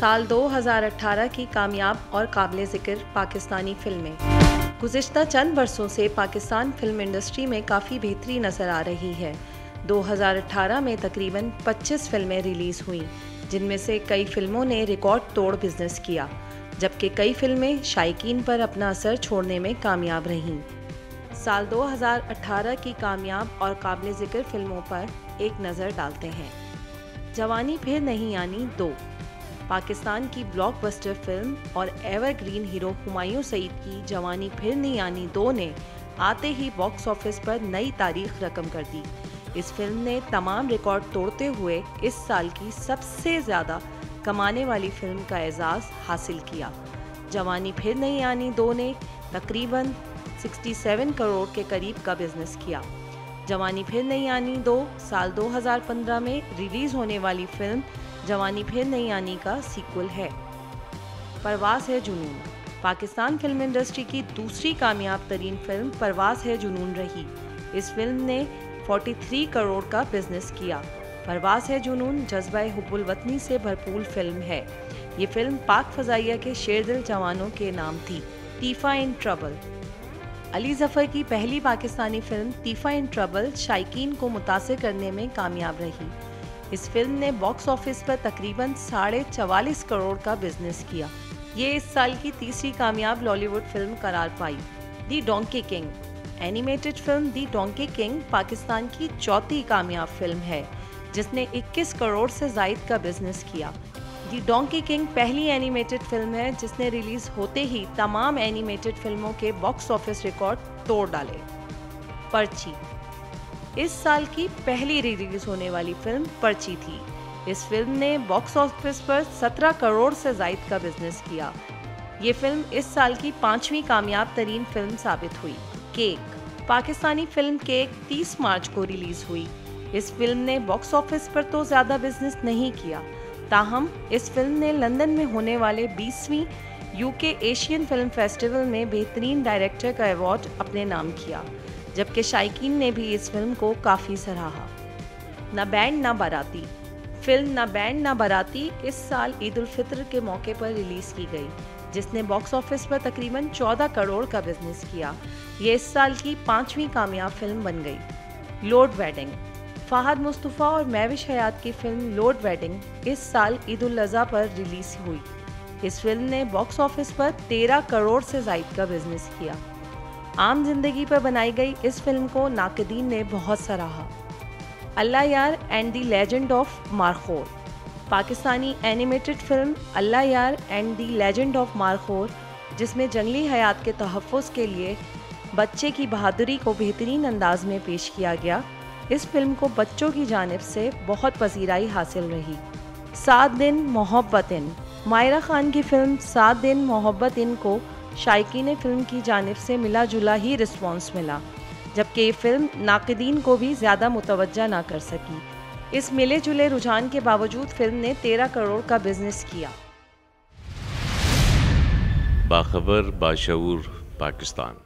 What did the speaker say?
साल 2018 की कामयाब और काबिल ज़िक्र पाकिस्तानी फ़िल्में। गुज़िश्ता चंद बरसों से पाकिस्तान फ़िल्म इंडस्ट्री में काफ़ी बेहतरी नज़र आ रही है। 2018 में तकरीबन 25 फ़िल्में रिलीज़ हुईं, जिनमें से कई फ़िल्मों ने रिकॉर्ड तोड़ बिजनेस किया, जबकि कई फ़िल्में शायकीन पर अपना असर छोड़ने में कामयाब रहीं। साल 2018 की कामयाब और काबिल ज़िक्र फ़िल्मों पर एक नज़र डालते हैं। जवानी फिर नहीं आनी 2 पाकिस्तान की ब्लॉकबस्टर फिल्म और एवरग्रीन हीरो हुमायूं सईद की जवानी फिर नहीं आनी 2 ने आते ही बॉक्स ऑफिस पर नई तारीख रकम कर दी। इस फिल्म ने तमाम रिकॉर्ड तोड़ते हुए इस साल की सबसे ज़्यादा कमाने वाली फिल्म का एजाज़ हासिल किया। जवानी फिर नहीं आनी 2 ने तकरीबन 67 करोड़ के करीब का बिजनेस किया। जवानी फिर नहीं आनी 2 साल 2015 में रिलीज़ होने वाली फिल्म जवानी फिर नहीं आनी का सीक्वल है। परवाज़ है जुनून पाकिस्तान फिल्म इंडस्ट्री की दूसरी कामयाब तरीन फिल्म परवाज़ है जुनून रही। इस फिल्म ने 43 करोड़ का बिजनेस किया। परवाज़ है जुनून जज्बा हुब्बुल वतनी से भरपूर फिल्म है। ये फिल्म पाक फ़ज़ाइया के शेरदिल जवानों के नाम थी। तीफ़ा इन ट्रबल अली ज़फ़र की पहली पाकिस्तानी फिल्म तीफ़ा इन ट्रबल शायकीन को मुतासिर करने में कामयाब रही। इस फिल्म ने बॉक्स ऑफिस पर तकरीबन 44.5 करोड़ का बिजनेस किया। ये इस साल की तीसरी कामयाब लॉलीवुड फिल्म करार पाई। दी डोंकी किंग एनिमेटेड फिल्म दी डोंकी किंग पाकिस्तान की चौथी कामयाब फिल्म है, जिसने 21 करोड़ से ज़ायद का बिजनेस किया। दी डोंकी किंग पहली एनिमेटेड फिल्म है जिसने रिलीज होते ही तमाम एनिमेटेड फिल्मों के बॉक्स ऑफिस रिकॉर्ड तोड़ डाले। पर्ची इस साल की पहली रिलीज होने वाली फिल्म पर्ची थी। इस फिल्म ने बॉक्स ऑफिस पर 17 करोड़ से ज़ायद का बिजनेस किया। ये फिल्म इस साल की 5वीं कामयाब तरीन फिल्म साबित हुई। केक पाकिस्तानी फिल्म केक 30 मार्च को रिलीज हुई। इस फिल्म ने बॉक्स ऑफिस पर तो ज़्यादा बिजनेस नहीं किया, ताहम इस फिल्म ने लंदन में होने वाले 20वीं यूके एशियन फिल्म फेस्टिवल में बेहतरीन डायरेक्टर का अवार्ड अपने नाम किया, जबकि शायकीन ने भी इस फिल्म को काफ़ी सराहा। ना बैंड ना बाराती फिल्म ना बैंड ना बाराती इस साल ईद उल फित्र के मौके पर रिलीज़ की गई, जिसने बॉक्स ऑफिस पर तकरीबन 14 करोड़ का बिजनेस किया। ये इस साल की 5वीं कामयाब फिल्म बन गई। लोड वेडिंग फ़ाहद मुस्तफ़ा और महविश हयात की फिल्म लोड वेडिंग इस साल ईद उल अज़हा पर रिलीज़ हुई। इस फिल्म ने बॉक्स ऑफिस पर 13 करोड़ से ज़ायद का बिजनेस किया। आम जिंदगी पर बनाई गई इस फिल्म को नाक़दीन ने बहुत सराहा। Allah Yar and the legend of Markhor Pakistani animated film Allah Yar and the legend of Markhor, जिसमें जंगली हयात के तहफ़्फ़ुज़ के लिए बच्चे की बहादुरी को बेहतरीन अंदाज में पेश किया गया। इस फिल्म को बच्चों की जानिब से बहुत पसीराई हासिल रही। 7 दिन मोहब्बत इन मायरा खान की फिल्म 7 दिन मोहब्बत इन को शायकीन फिल्म की जानिब से मिला जुला ही रिस्पॉन्स मिला, जबकि ये फिल्म नाक़दीन को भी ज़्यादा मुतवज्जा ना कर सकी। इस मिले जुले रुझान के बावजूद फिल्म ने 13 करोड़ का बिजनेस किया। बाखबर बाशऊर पाकिस्तान।